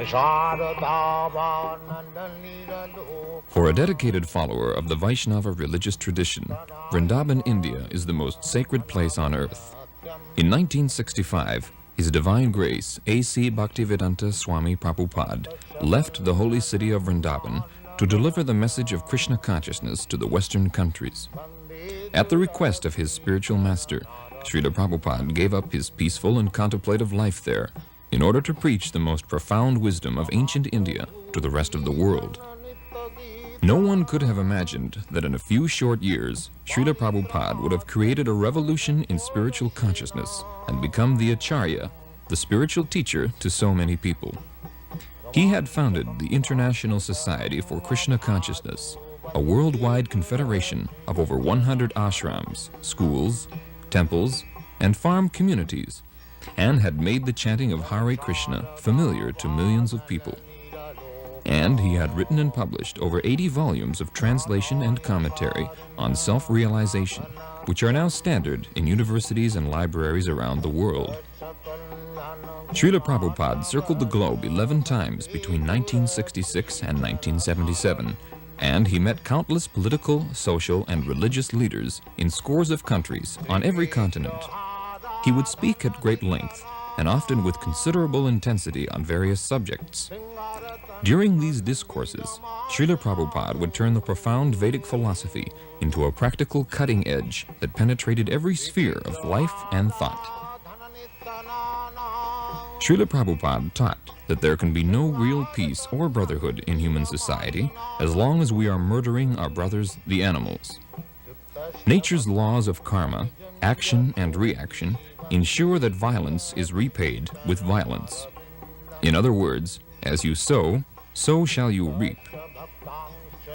For a dedicated follower of the Vaishnava religious tradition, Vrindavan, India is the most sacred place on earth. In 1965, His Divine Grace A.C. Bhaktivedanta Swami Prabhupada left the holy city of Vrindavan to deliver the message of Krishna consciousness to the Western countries. At the request of his spiritual master, Srila Prabhupada gave up his peaceful and contemplative life there in order to preach the most profound wisdom of ancient India to the rest of the world. No one could have imagined that in a few short years, Srila Prabhupada would have created a revolution in spiritual consciousness and become the Acarya, the spiritual teacher to so many people. He had founded the International Society for Krishna Consciousness, a worldwide confederation of over 100 ashrams, schools, temples, and farm communities, and had made the chanting of Hare Krishna familiar to millions of people. And he had written and published over 80 volumes of translation and commentary on self-realization, which are now standard in universities and libraries around the world. Srila Prabhupada circled the globe 11 times between 1966 and 1977, and he met countless political, social, and religious leaders in scores of countries on every continent. He would speak at great length, and often with considerable intensity on various subjects. During these discourses, Srila Prabhupada would turn the profound Vedic philosophy into a practical cutting edge that penetrated every sphere of life and thought. Srila Prabhupada taught that there can be no real peace or brotherhood in human society as long as we are murdering our brothers, the animals. Nature's laws of karma, action and reaction, ensure that violence is repaid with violence. In other words, as you sow, so shall you reap.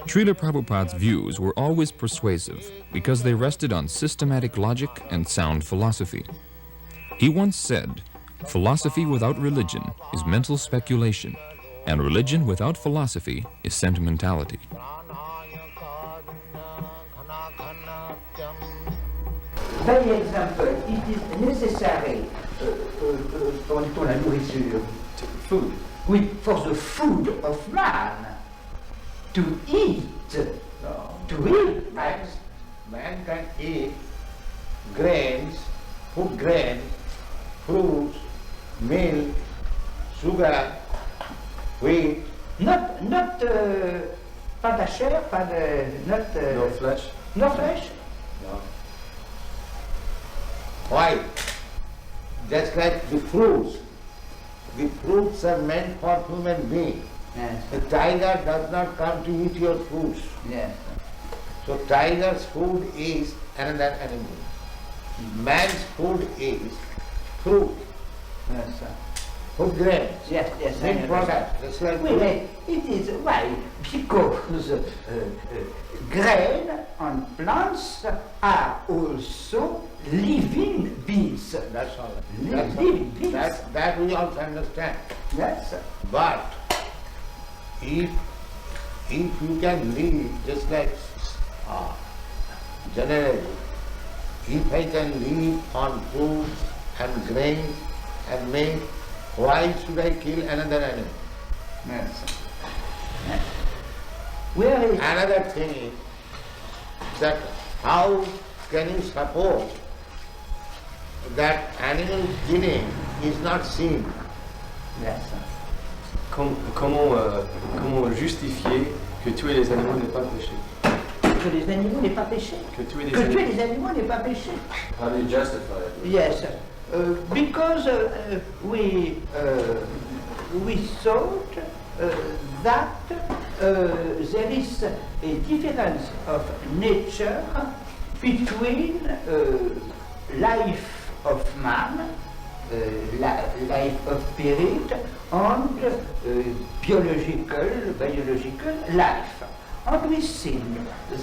Srila Prabhupada's views were always persuasive because they rested on systematic logic and sound philosophy. He once said, "Philosophy without religion is mental speculation, and religion without philosophy is sentimentality." By example, it is necessary pour la nourriture, food. Oui, for the food of man to eat. To eat. Man can eat grains, food grains, fruits, milk, sugar, wheat. Not pas de chair, pas de No flesh. No flesh. No. Why? Just like the fruits. The fruits are meant for human beings. Yes. The tiger does not come to eat your fruits. Yes. So tiger's food is another animal. Man's food is fruit. Yes, sir. Food grains. Yes, yes. Same product. It's like Oui, it is why because grain on plants are also living beings. That's all. Living beings. That we also understand. Yes, sir. But if you can live just like generally, if I can live on food and grains and milk, why should I kill another animal? Yes, sir. Yes. Where is Another thing is that how can you suppose that animal killing is not sin? Yes, sir. Comment justifier que tuer les animaux n'est pas péché? Que les animaux n'est pas péché. Que tuer les animaux n'est pas péché. How do you justify it? Yes, because we thought that there is a difference of nature between life of man, life of spirit, and biological life. And we think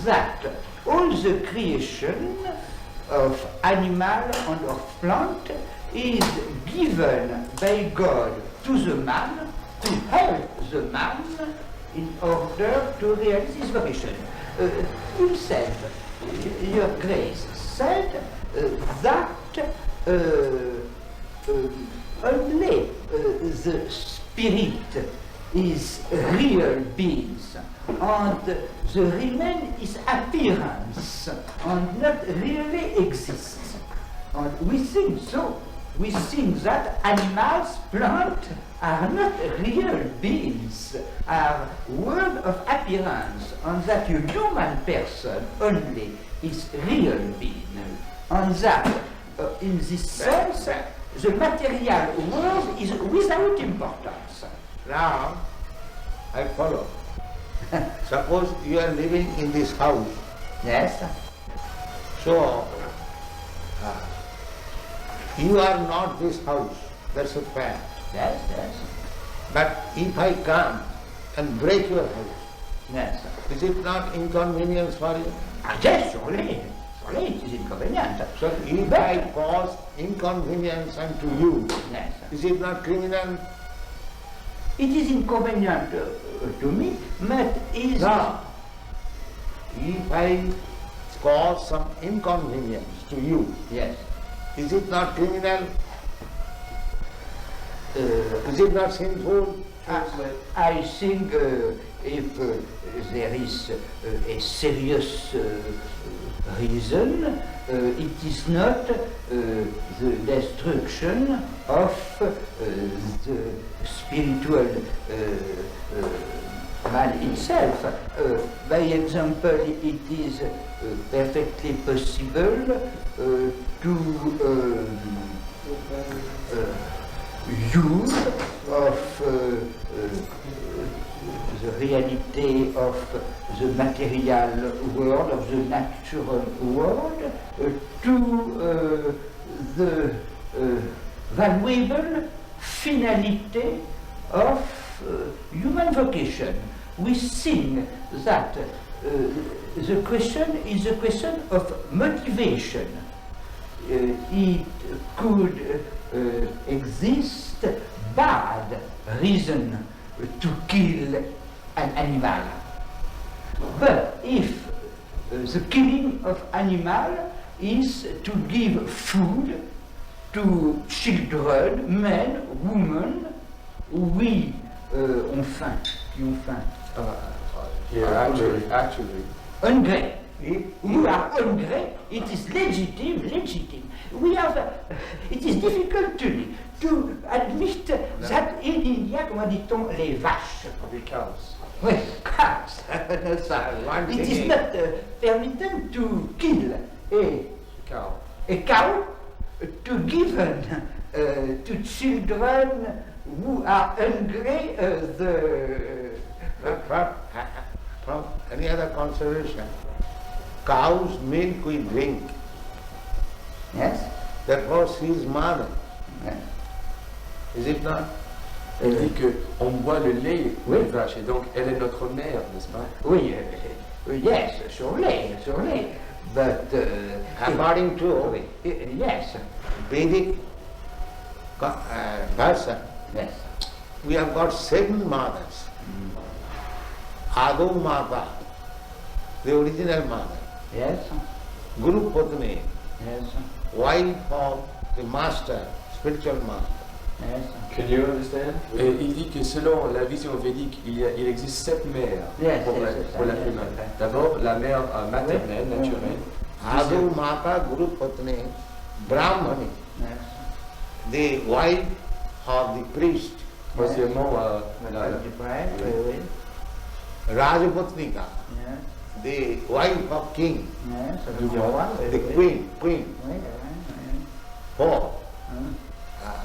that all the creation of animal and of plant is given by God to the man to help the man in order to realize his vocation. Himself, Your Grace, said that only the spirit is real beings, and the remain is appearance, and not really exists. And we think so. We think that animals, plants, are not real beings, are world of appearance, and that a human person only is real being. And that, in this sense, the material world is without importance. Now, I follow. Suppose you are living in this house. Yes, So, you are not this house. That's a fact. yes, yes, But if I come and break your house, yes. is it not inconvenience for you? Yes, surely, surely it is inconvenient. So if I cause inconvenience unto you, Yes. is it not criminal? It is inconvenient to me, but is No. If I cause some inconvenience to you, yes. is it not criminal? Is it not sinful? I think if there is a serious reason, it is not the destruction of the spiritual man itself. By example, it is perfectly possible to use of the reality of the material world, of the natural world, to the valuable finality of human vocation. We think that the question is a question of motivation. It could exist bad reason to kill an animal. But if the killing of animal is to give food to children, men, women, oui, ont faim, qui ont faim. Here, actually, Hungry. Who are hungry, it is legitimate. We have, it is difficult to admit that in India, comment dit-on, les vaches. the cows. Oui, cows. No, sir. One It thing is is- not permitted to kill Cow. a cow to give to children who are hungry From any other consideration, cow's milk we drink. Yes? Therefore, she is mother. Yes. Is it not? Elle dit qu'on boit le lait Oui. des vaches et donc elle est notre mère, n'est-ce pas? Oui, yes, surely. But According to yes, Vedic version, yes. we have got 7 mothers. Ado Mata, the original mother. Yes, Guru Patni, yes, wife of the master, spiritual master. yes, Can you understand? Et il dit que selon la vision védique, il existe 7 mères Yes, pour yes, pour yes, l'être yes, humain. yes. D'abord, la mère maternelle, Oui. naturelle. Ado Mata, Guru Patni, Brahmani, yes. the wife of the priest, Troisièmement, Right, oui, Rajapatnika, yes, the wife of king, yes, the queen. Oui, 4.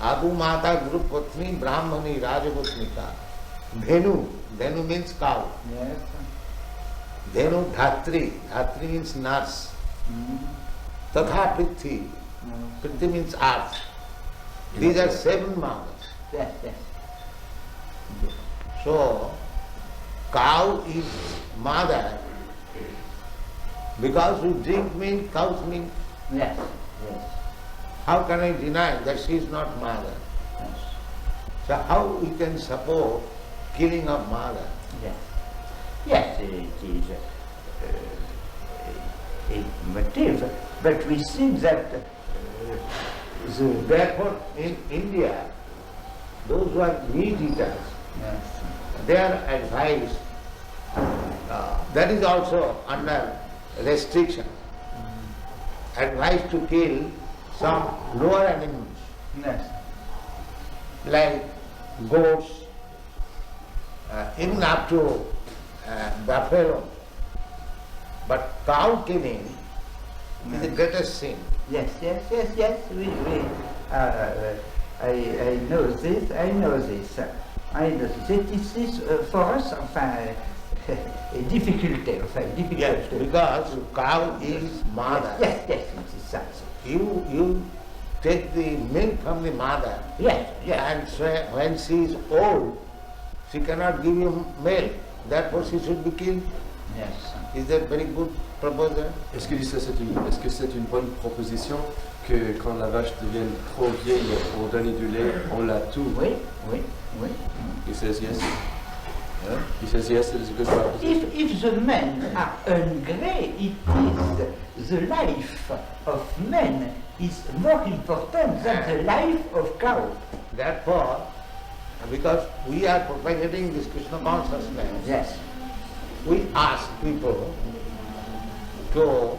Adu Mata, Guru Patni, Brahmani, Rajapatnika. Dhenu means cow. yes, Dhenu Dhatri means nurse. Tatha Prithvi means earth. These are 7 mothers. yes, yes. So, cow is mother because we drink milk, cow's milk. Yes, yes, How can I deny that she is not mother? yes, So how we can support killing of mother? yes. Yes, it is a motive, but we see that Therefore, in India, those who are meat eaters, Yes. their advice, that is also under restriction. Advice to kill some lower animals, Yes. like goats, even up to buffalo. But cow killing is the greatest sin. Yes, yes, yes, yes. I know this. I know this. I know this. It is for us, enfin, a difficulty. Yes, because cow is mother. Yes, yes, it is that. You take the milk from the mother, Yes, yes. and so when she is old, she cannot give you milk. Therefore, she should be killed. Yes. Is that very good proposal? Est-ce que c'est une bonne proposition que quand la vache devient trop vieille pour donner du lait, on la tue? Oui, oui, oui. He says yes. He says yes, it is a good proposition. If the men are hungry, it is the life of men is more important than the life of cow. Therefore, because we are propagating this Krishna consciousness, Yes. we ask people to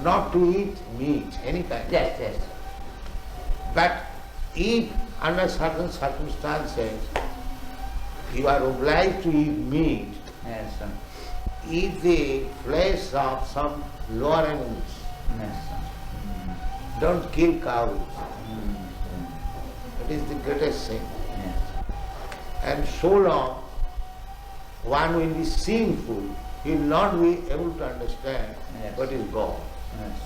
not to eat meat, any kind. Yes, yes. But if under certain circumstances you are obliged to eat meat, Yes. eat the flesh of some lower animals. Yes. Don't kill cows. It is the greatest sin. Yes. And so long one will be sinful, he will not be able to understand Yes. what is God. Yes.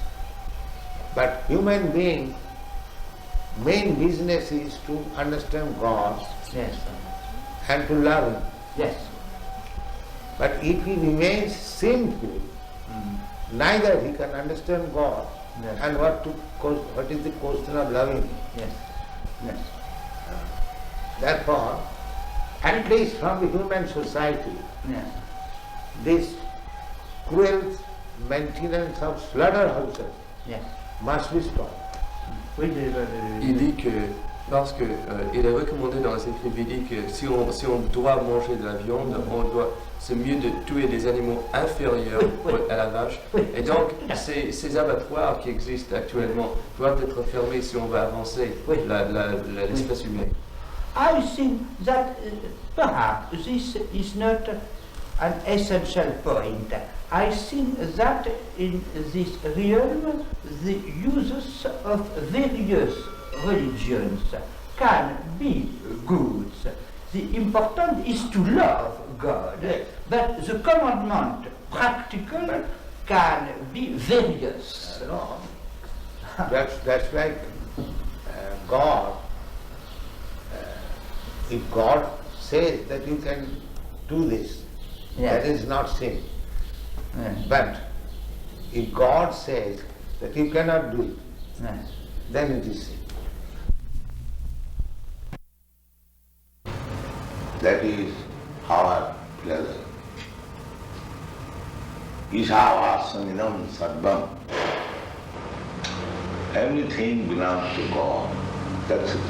But human being, main business is to understand God Yes. and to love Him. Yes. But if he remains sinful, neither he can understand God Yes. and what is the question of loving Him. Yes. Yes. Therefore, at least from the human society, Yes. this cruel maintenance of slaughterhouses Yes. must be stopped. Oui, Il dit que parce que il est recommandé dans les écrits védiques que si on doit manger de la viande, c'est mieux de tuer des animaux inférieurs à la vache. Et donc ces abattoirs qui existent actuellement doivent être fermés si on veut avancer l'espèce humaine. I think that perhaps this is not an essential point. I think that in this realm the uses of various religions can be good. The important is to love God, but the commandment practical can be various. No. That's like God. If God says that you can do this, Yes. that is not sin. Yes. But if God says that you cannot do it, Yes. then it is sin. That is our pleasure. Ishavasyanidam sarvam. Everything belongs to God. That's it.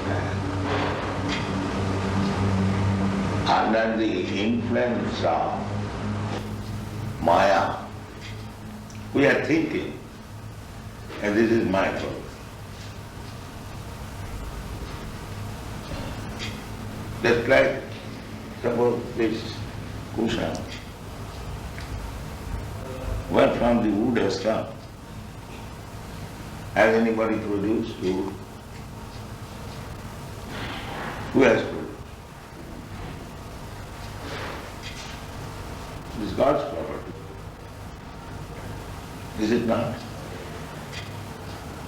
Under the influence of Maya, we are thinking, and this is my fault. Just like, suppose this cushion, where from the wood has come? Has anybody produced wood? Who has produced? It is God's property. Is it not?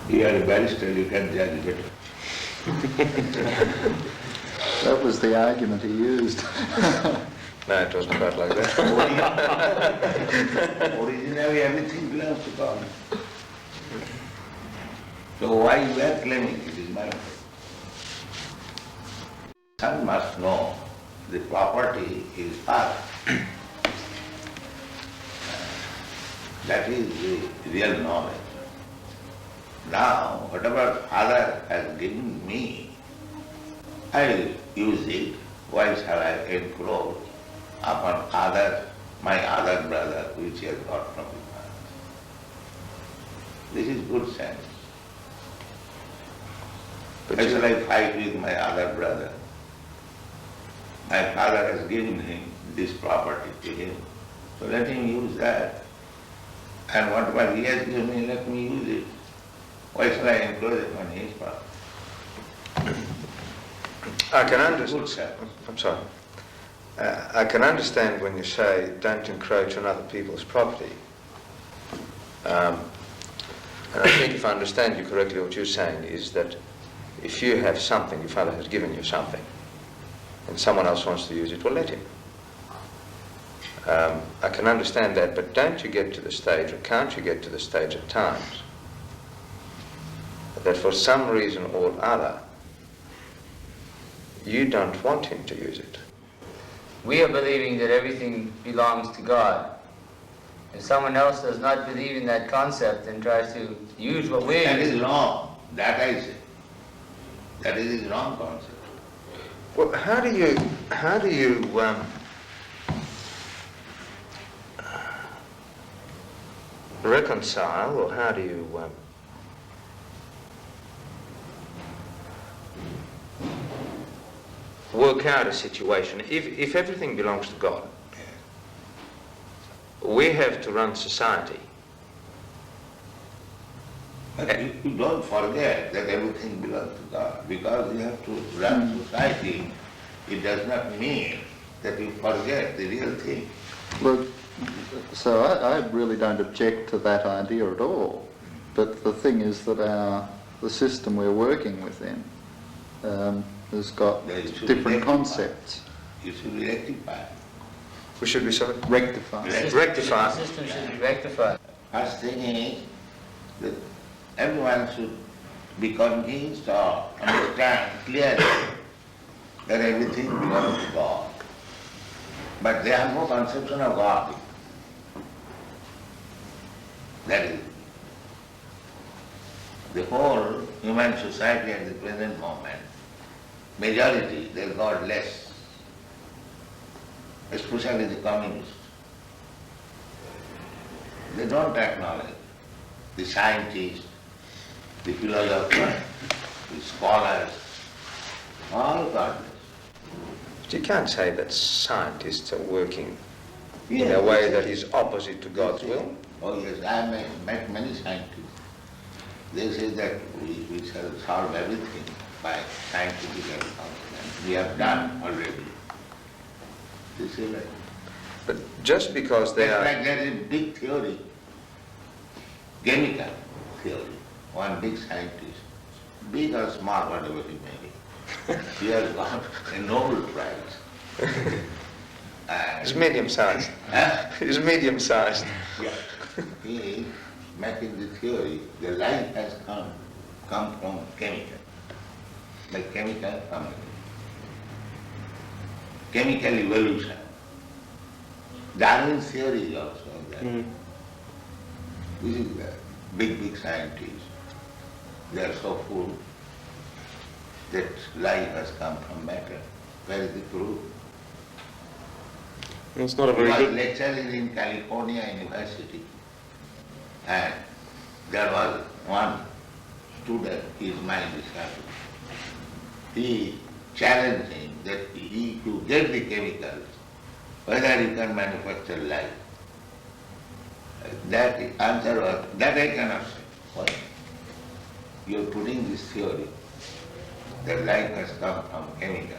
You are a barrister, you can judge better. That was the argument he used. No, it wasn't quite like that. Originally everything belongs to God. So why you are claiming it is my fault? One must know the property is earth. That is the real knowledge. Now, whatever Father has given me, I will use it. Why shall I encroach upon my other brother, which he has got from his father? This is good sense. Why shall I fight with my other brother? My father has given him this property to him, so let him use that. And whatever he has given me, let me use it. Why shall I encroach upon his property? I can understand. I'm sorry. I can understand when you say don't encroach on other people's property. And I think if I understand you correctly, what you're saying is that if you have something, your father has given you something, and someone else wants to use it, well, let him. I can understand that, but don't you get to the stage, or can't you get to the stage at times, that for some reason or other, you don't want him to use it? We are believing that everything belongs to God. If someone else does not believe in that concept and tries to use what we're That is using, wrong. That I say. That is his wrong concept. Well, how do you reconcile, or how do you work out a situation? If everything belongs to God, we have to run society. But you don't forget that everything belongs to God. Because you have to run society, it does not mean that you forget the real thing. Look, so I really don't object to that idea at all. But the thing is that the system we're working within has got different concepts. You should be rectified. We should be sorry? Rectified. Rectify. the system should be rectified. First thing is that everyone should be convinced or understand clearly that everything belongs to God. But they have no conception of God. That is the whole human society at the present moment. Majority, they got less, especially the communists. They don't acknowledge the scientists, the philosophers, the scholars, all godless. But you can't say that scientists are working in a way that is opposite to God's will. Oh yes, I have met many scientists. They say that we shall solve everything by scientific advancement. We have done already. They say that. But just because they That's are... like there is a big theory, chemical theory, one big scientist, big or small, whatever he may be. He has got a Nobel Prize. It's medium-sized. Huh? It's medium-sized. Yeah. He is making the theory, the life has come from chemical, by chemical coming. Chemical evolution. Darwin's theory is also that. This is the big scientists. They are so full that life has come from matter. Where is the proof? It's not a He very was good... lecturing in California University, and there was one student, his mind is happy. He challenged him that he to get the chemicals, whether he can manufacture life. That answer was, that I cannot say. Why? You are putting this theory that life has come from chemical.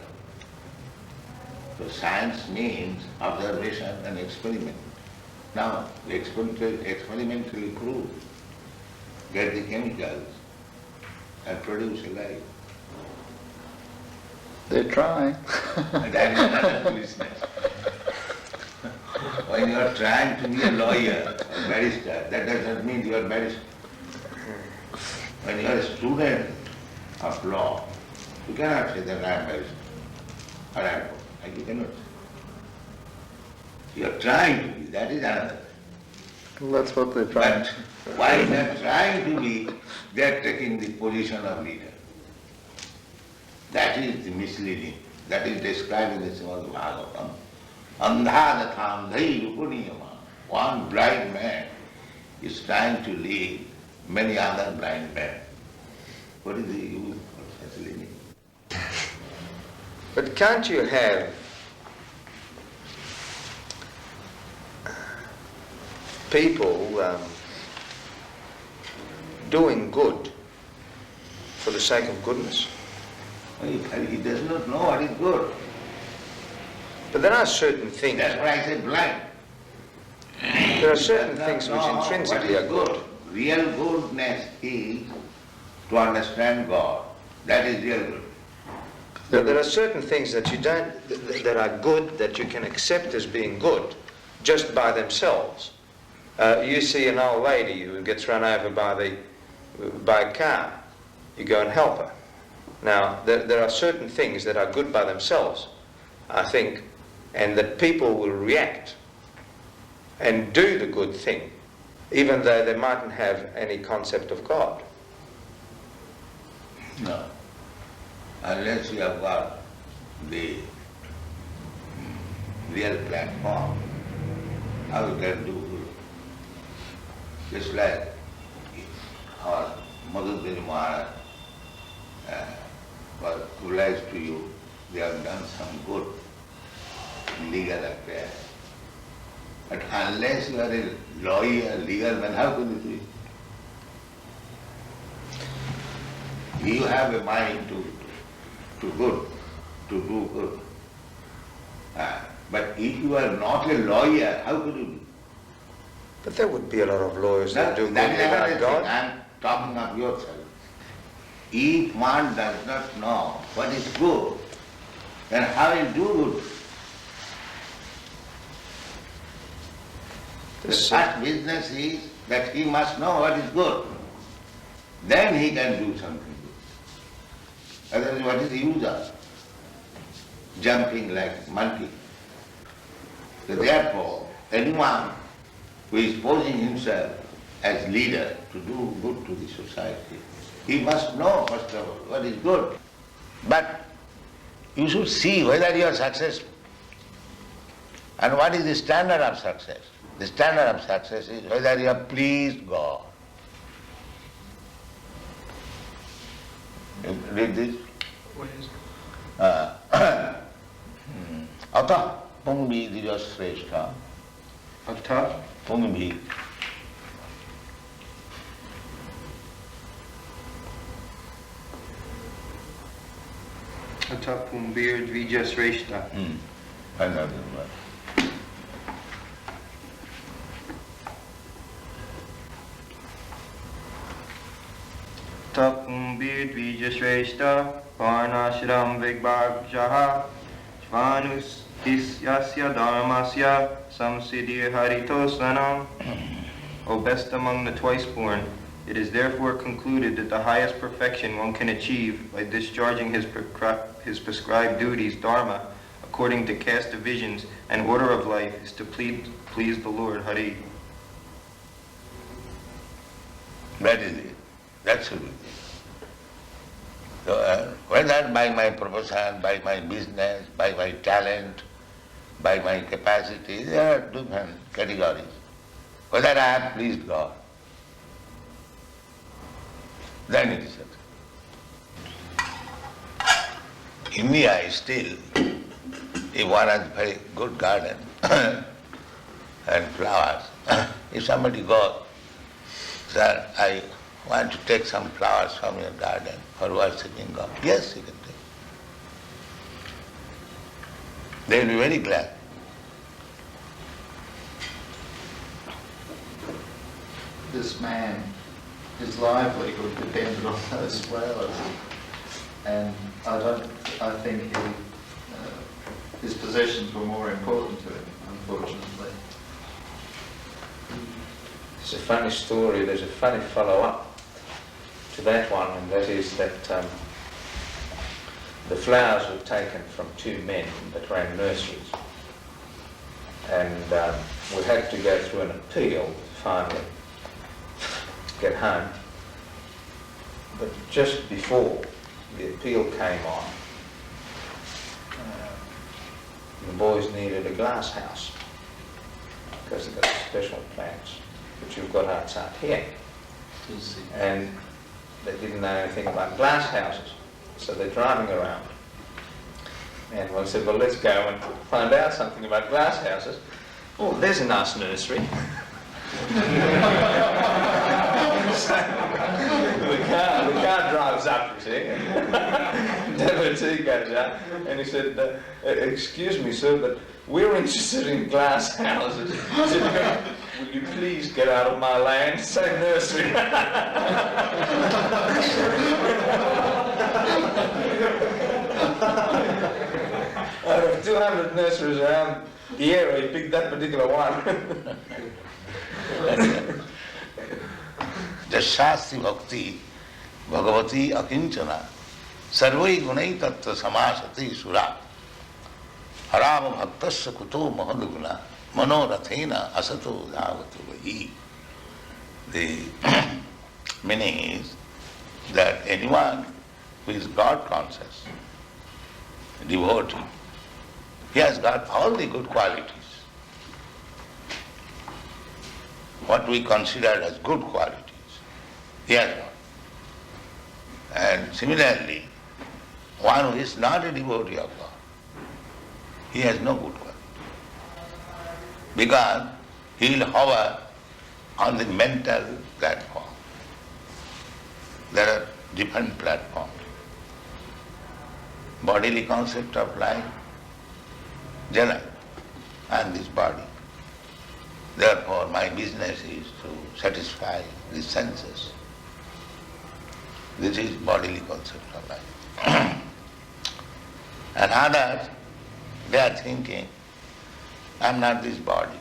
So science means observation and experiment. Now, experimentally prove, get the chemicals and produce a life. They're trying. And that is another business. When you are trying to be a lawyer or barrister, that does not mean you are barrister. When you are a student of law, you cannot say that I am barrister or advocate. You cannot say. You are trying to be, that is another thing. Well, that's what they're trying. But while they are trying to be, they are taking the position of leader. That is the misleading. That is described in the Srimad Bhagavatam. Andhadatham dhairupuniyama. One blind man is trying to lead many other blind men. What is the use of such leading? But can't you have people doing good for the sake of goodness? He does not know what is good. But there are certain things. That's why I said blind. There are certain things which intrinsically are good. Real goodness is to understand God. That is real good. But there are certain things that you don't, that are good, that you can accept as being good, just by themselves. You see an old lady who gets run over by a car. You go and help her. Now, there are certain things that are good by themselves, I think, and that people will react and do the good thing, even though they mightn't have any concept of God. No. Unless you have got the real platform, how you can do good? Just like our Madhudari Maharaj was obliged to you, they have done some good legal affair. But unless you are a lawyer, legal man, how can you do it? You have a mind to do good. But if you are not a lawyer, how could you do? But there would be a lot of lawyers that do good That is another without thing. God. I am talking of yourself. If one does not know what is good, then how will do good? The first business is that he must know what is good. Then he can do something good. Otherwise, what is the use of jumping like monkey? So therefore, anyone who is posing himself as leader to do good to the society, he must know first of all what is good. But you should see whether you are successful. And what is the standard of success? The standard of success is whether you have pleased God. You read this? What is Ata pungbi dijasreshta. Ata Pungbi. Ata pumbir dvijasreshta. Another one. Tapumbir dvijasreshta varnashram vigbhagjaha svanus isyasya dharmasya samsiddhi haritosanam. O best among the twice-born, it is therefore concluded that the highest perfection one can achieve by discharging his prescribed duties, dharma, according to caste divisions and order of life, is to please the Lord, Hari. That is it. That should be it. So, whether by my profession, by my business, by my talent, by my capacity, there are different categories. Whether I have pleased God, then it is success. India is still, if one has a very good garden and flowers, if somebody goes, sir, I want to take some flowers from your garden for worshipping God. Yes, you can take. They will be very glad. This man, his livelihood depended on those flowers, and I think his possessions were more important to him, unfortunately. It's a funny story. There's a funny follow-up to that one, and that is that the flowers were taken from two men that ran nurseries, and we had to go through an appeal finally to get home. But just before the appeal came on, the boys needed a glass house because they've got special plants, which you've got outside here. And they didn't know anything about glass houses, so they're driving around. And one said, well, let's go and find out something about glass houses. Oh, there's a nice nursery. So the car drives up, you see, and Devotee goes out, and he said, excuse me, sir, but we're interested in glass houses. He said, will you please get out of my land? Say nursery. Out of 200 nurseries around the area, he picked that particular one. Jashasti bhakti bhagavati akinchana sarvai gunai tattva samasati sura harava bhaktasya kuto mahaduguna manorathena asato dhavatu vahi. The meaning is that anyone who is God conscious, devotee, he has got all the good qualities. What we consider as good qualities, he has got. And similarly, one who is not a devotee of God, he has no good quality. Because he will hover on the mental platform. There are different platforms. Bodily concept of life, general, and this body. Therefore, my business is to satisfy the senses. This is bodily concept of life. And others, they are thinking, I am not this body,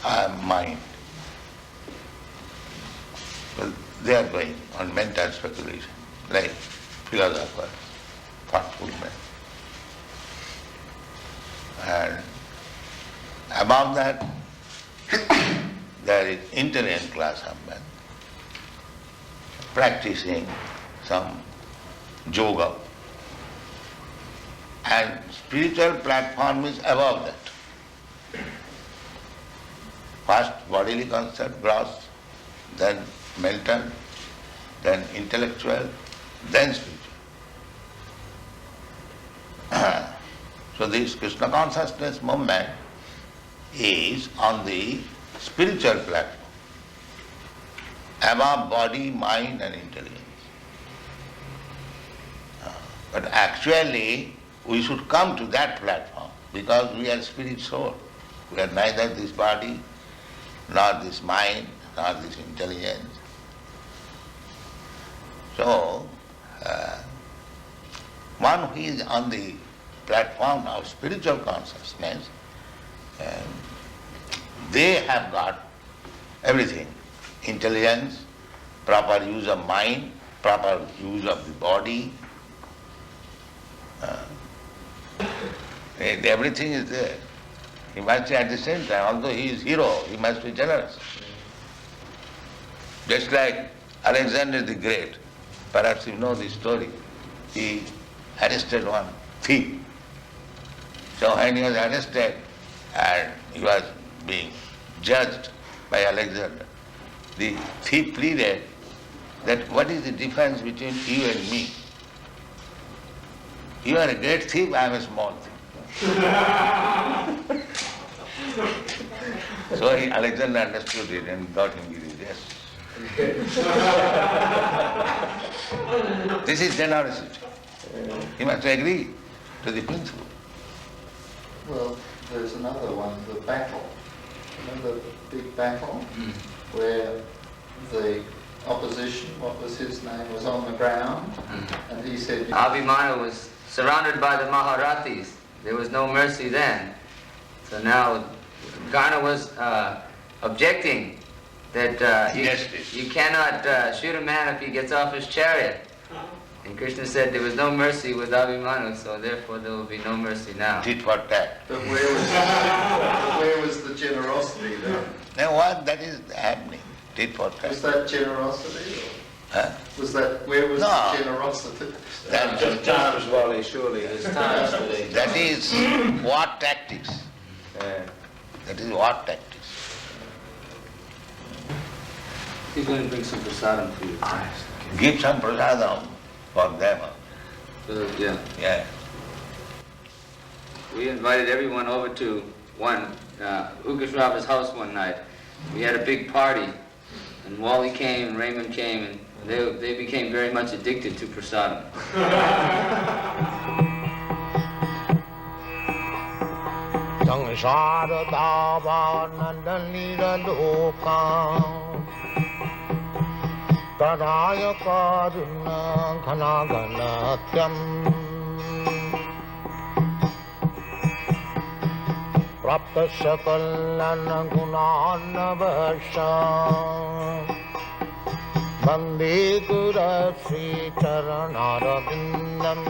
I am mind. Well, they are going on mental speculation, like philosophers, thoughtful men. And above that, there is intelligent class of men practicing some yoga. And spiritual platform is above that. First bodily concept, gross, then mental, then intellectual, then spiritual. So this Krishna consciousness movement is on the spiritual platform, above body, mind and intelligence. But actually we should come to that platform because we are spirit soul. We are neither this body, nor this mind, nor this intelligence. So, one who is on the platform of spiritual consciousness, they have got everything. Intelligence, proper use of mind, proper use of the body. Everything is there. He must be at the same time, although he is hero, he must be generous. Just like Alexander the Great, perhaps you know the story. He arrested one thief. So when he was arrested and he was being judged by Alexander, the thief pleaded that what is the difference between you and me? You are a great thief, I am a small thief. So Alexander understood it and got him released. Yes. This is generosity. He must agree to the principle. Well, there's another one, the battle. Remember the big battle where the opposition, what was his name, was on the ground, and he said... Abhimanyu was surrounded by the Maharathis. There was no mercy then. So now Karna was objecting that you cannot shoot a man if he gets off his chariot. And Krishna said there was no mercy with Abhimanyu, so therefore there will be no mercy now. Tit for tat. But where was the generosity then? Now what that is happening? Tit for tat. Was that generosity? Huh? Was that, where was No. the generosity? That, Just times, Wally, surely, there's times today. that is war tactics. Yeah. That is war tactics. He's going to bring some prasadam for you. Give some prasadam for them. Yeah. Yeah. We invited everyone over to Ukasrava's house one night. We had a big party, and Wally came and Raymond came, and they became very much addicted to prasadam. Prapta sakalan gunan vasha Bande Gurasri Charanarabindam